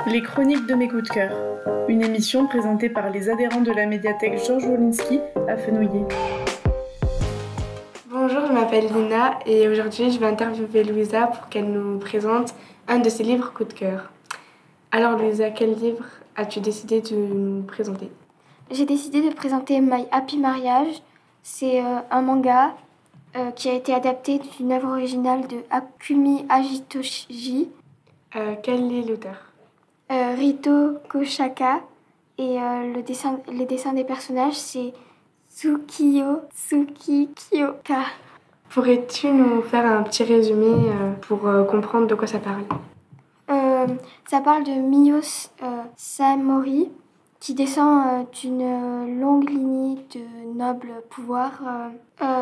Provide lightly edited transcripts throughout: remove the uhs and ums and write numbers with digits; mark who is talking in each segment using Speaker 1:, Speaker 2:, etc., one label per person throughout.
Speaker 1: Les chroniques de mes coups de cœur, une émission présentée par les adhérents de la médiathèque Georges Wolinski à Fenouillet.
Speaker 2: Bonjour, je m'appelle Lina et aujourd'hui je vais interviewer Louisa pour qu'elle nous présente un de ses livres coup de cœur. Alors Louisa, quel livre as-tu décidé de nous présenter?
Speaker 3: J'ai décidé de présenter My Happy Marriage. C'est un manga qui a été adapté d'une œuvre originale de Akumi Ajitoshi,
Speaker 2: Quel est l'auteur?
Speaker 3: Rito Koshaka, et les dessins des personnages, c'est Tsukiyo Kyoka.
Speaker 2: Pourrais-tu nous faire un petit résumé pour comprendre de quoi ça parle?
Speaker 3: Ça parle de Miyo Samori qui descend d'une longue lignée de nobles pouvoirs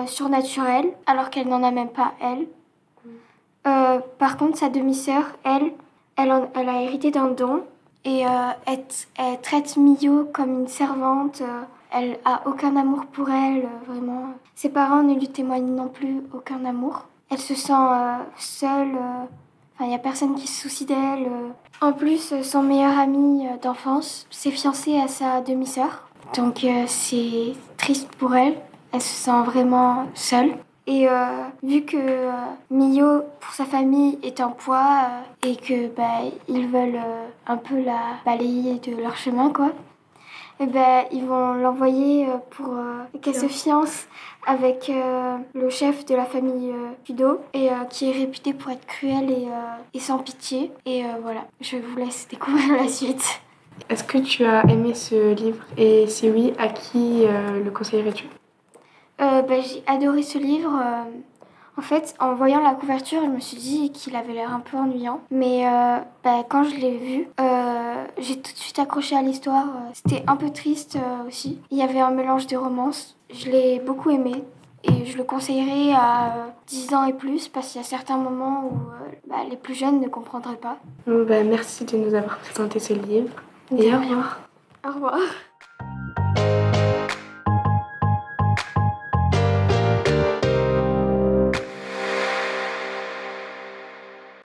Speaker 3: surnaturels, alors qu'elle n'en a même pas, elle. Par contre, sa demi-sœur, elle a hérité d'un don et elle traite Miyo comme une servante. Elle a aucun amour pour elle, vraiment. Ses parents ne lui témoignent non plus aucun amour. Elle se sent seule. Il n'y a personne qui se soucie d'elle. En plus, son meilleur ami d'enfance s'est fiancé à sa demi-sœur. Donc c'est triste pour elle. Elle se sent vraiment seule. Et vu que Miyo, pour sa famille, est en poids et que ils veulent un peu la balayer de leur chemin, quoi, et ils vont l'envoyer pour qu'elle se fiance avec le chef de la famille Kudo, et qui est réputé pour être cruel et sans pitié. Et voilà, je vous laisse découvrir la suite.
Speaker 2: Est-ce que tu as aimé ce livre et si oui, à qui le conseillerais-tu?
Speaker 3: J'ai adoré ce livre. En fait, en voyant la couverture, je me suis dit qu'il avait l'air un peu ennuyant. Mais quand je l'ai vu, j'ai tout de suite accroché à l'histoire. C'était un peu triste aussi. Il y avait un mélange de romance. Je l'ai beaucoup aimé. Et je le conseillerais à 10 ans et plus, parce qu'il y a certains moments où les plus jeunes ne comprendraient pas.
Speaker 2: Merci de nous avoir présenté ce livre. Et au revoir.
Speaker 3: Au revoir.